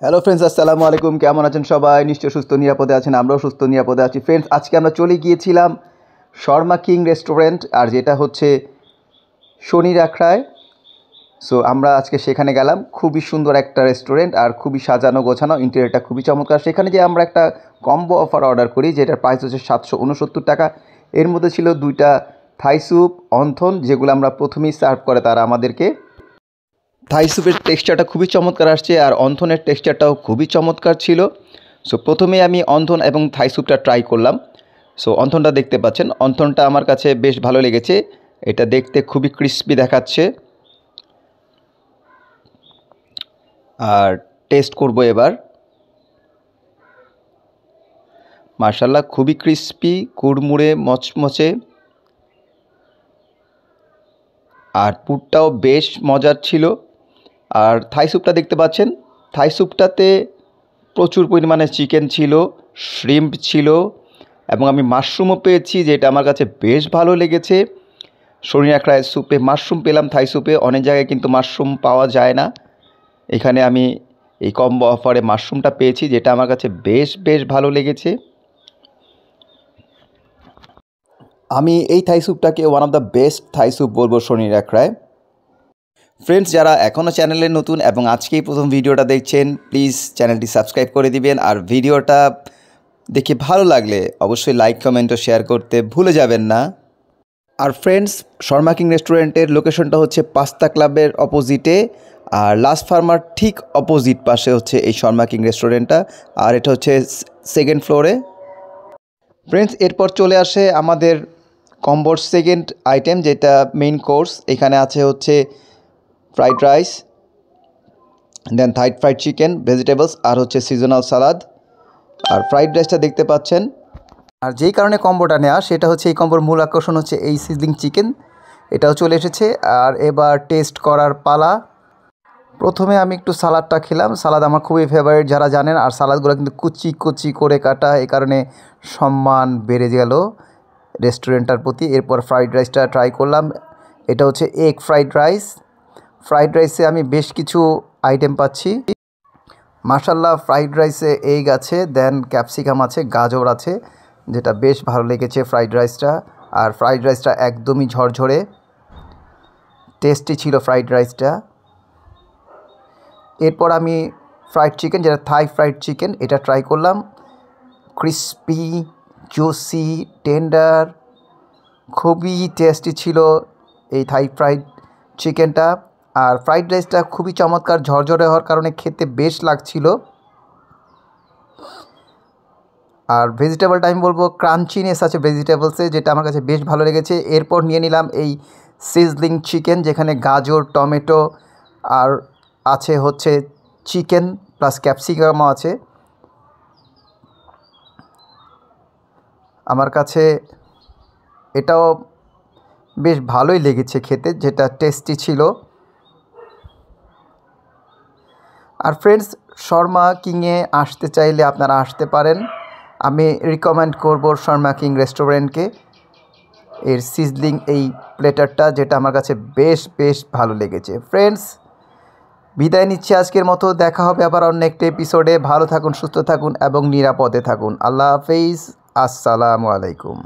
Hello friends, আসসালামু আলাইকুম। কেমন আছেন সবাই? নিশ্চয়ই সুস্থ নিরাপদে আছেন। আমরাও সুস্থ নিরাপদে আছি। ফ্রেন্ডস, আজকে আমরা চলে গিয়েছিলাম শর্মা কিং রেস্টুরেন্ট, আর যেটা হচ্ছে শনির আখড়ায়। সো আমরা আজকে সেখানে গেলাম। খুবই সুন্দর একটা রেস্টুরেন্ট আর খুবই সাজানো গোছানো, ইন্টেরিয়রটা খুবই চমৎকার। সেখানে যে আমরা একটা কম্বো অফার অর্ডার করি, যেটার প্রাইস হচ্ছে 769 টাকা। এর মধ্যে ছিল 2টা থাই স্যুপ, অন্থন, যেগুলো আমরা প্রথমেই সার্ভ করে তারা আমাদেরকে। থাই স্যুপের টেক্সচারটা খুবই চমৎকার আসছে, আর অন্থনের টেক্সচারটাও খুবই চমৎকার ছিল। সো প্রথমে আমি অন্থন এবং থাই স্যুপটা ট্রাই করলাম। সো অন্থনটা দেখতে পাচ্ছেন, অন্থনটা আমার কাছে বেশ ভালো লেগেছে। এটা দেখতে খুবই ক্রিস্পি দেখাচ্ছে। আর টেস্ট করব এবার। মাশাআল্লাহ, খুবই ক্রিস্পি, কুড়মুড়ে, মচমচে। আর পুরটাও বেশ মজার ছিল। আর থাই স্যুপটা দেখতে পাচ্ছেন, থাই স্যুপটাতে প্রচুর পরিমাণে চিকেন ছিল, শ্রিম্প ছিল, এবং আমি মাশরুমও পেয়েছি, যেটা আমার কাছে বেশ ভালো লেগেছে। শনির আখড়ায় স্যুপে মাশরুম পেলাম। থাই স্যুপে অনেক জায়গায় কিন্তু মাশরুম পাওয়া যায় না। এখানে আমি এই কম্বো অফারে মাশরুমটা পেয়েছি, যেটা আমার কাছে বেশ ভালো লেগেছে। আমি এই থাই স্যুপটাকে one of the best Thai soup বলবো শনির আখড়ায়। ফ্রেন্ডস, যারা এখনও চ্যানেলে নতুন এবং আজকেই প্রথম ভিডিওটা দেখছেন, প্লিজ চ্যানেলটি সাবস্ক্রাইব করে দিবেন। আর ভিডিওটা দেখে ভালো লাগলে অবশ্যই লাইক, কমেন্ট ও শেয়ার করতে ভুলে যাবেন না। আর ফ্রেন্ডস, শর্মা কিং রেস্টুরেন্টের লোকেশনটা হচ্ছে পাস্তা ক্লাবের অপোজিটে, আর লাস্ট ফার্মার ঠিক অপোজিট পাশে হচ্ছে এই শর্মা কিং রেস্টুরেন্টটা। আর এটা হচ্ছে সেকেন্ড ফ্লোরে। ফ্রেন্ডস, এরপর চলে আসে আমাদের কম্বোর সেকেন্ড আইটেম, যেটা মেইন কোর্স। এখানে আছে হচ্ছে ফ্রাইড রাইস, দেন থাই ফ্রাইড চিকেন, ভেজিটেবলস, আর হচ্ছে সিজনাল সালাদ। আর ফ্রাইড রাইসটা দেখতে পাচ্ছেন। আর যেই কারণে কম্বোটা নেওয়া, সেটা হচ্ছে এই কম্বোর মূল আকর্ষণ হচ্ছে এই সিজলিং চিকেন। এটাও চলে এসেছে। আর এবার টেস্ট করার পালা। প্রথমে আমি একটু সালাদটা খেলাম। সালাদ আমার খুবই ফেভারিট, যারা জানেন। আর সালাদগুলো কিন্তু কুচি কুচি করে কাটা, এই কারণে সম্মান বেড়ে গেল রেস্টুরেন্টটার প্রতি। এরপর ফ্রাইড রাইসটা ট্রাই করলাম। এটা হচ্ছে এগ ফ্রাইড রাইস। ফ্রাইড রাইসে আমি বেশ কিছু আইটেম পাচ্ছি। মাশাআল্লাহ, ফ্রাইড রাইসে এগ আছে, দেন ক্যাপসিকাম আছে, গাজর আছে, যেটা বেশ ভালো লেগেছে ফ্রাইড রাইসটা। আর ফ্রাইড রাইসটা একদমই ঝরঝরে, টেস্টি ছিল ফ্রাইড রাইসটা। এরপর আমি ফ্রাইড চিকেন, যেটা থাই ফ্রাইড চিকেন, এটা ট্রাই করলাম। ক্রিস্পি, জুসি, টেন্ডার, খুবই টেস্টি ছিল এই থাই ফ্রাইড চিকেনটা। আর ফ্রাইড রাইসটা খুবই চমৎকার, ঝরঝরে হওয়ার কারণে খেতে বেশ লাগছিল। আর ভেজিটেবলটা আমি বলবো ক্রাঞ্চিনেস আছে ভেজিটেবলসে, যেটা আমার কাছে বেশ ভালো লেগেছে। এরপর নিয়ে নিলাম এই সিজলিং চিকেন, যেখানে গাজর, টমেটো, আর আছে হচ্ছে চিকেন প্লাস ক্যাপসিকামও আছে। আমার কাছে এটাও বেশ ভালোই লেগেছে খেতে, যেটা টেস্টি ছিল। আর ফ্রেন্ডস, শর্মা কিংয়ে আসতে চাইলে আপনারা আসতে পারেন। আমি রিকমেন্ড করব শর্মা কিং রেস্টুরেন্টকে। এর সিজলিং এই প্লেটারটা, যেটা আমার কাছে বেশ ভালো লেগেছে। ফ্রেন্ডস, বিদায় নিচ্ছি আজকের মতো। দেখা হবে আবার অন্য একটা এপিসোডে। ভালো থাকুন, সুস্থ থাকুন এবং নিরাপদে থাকুন। আল্লাহ হাফেজ। আসসালামু আলাইকুম।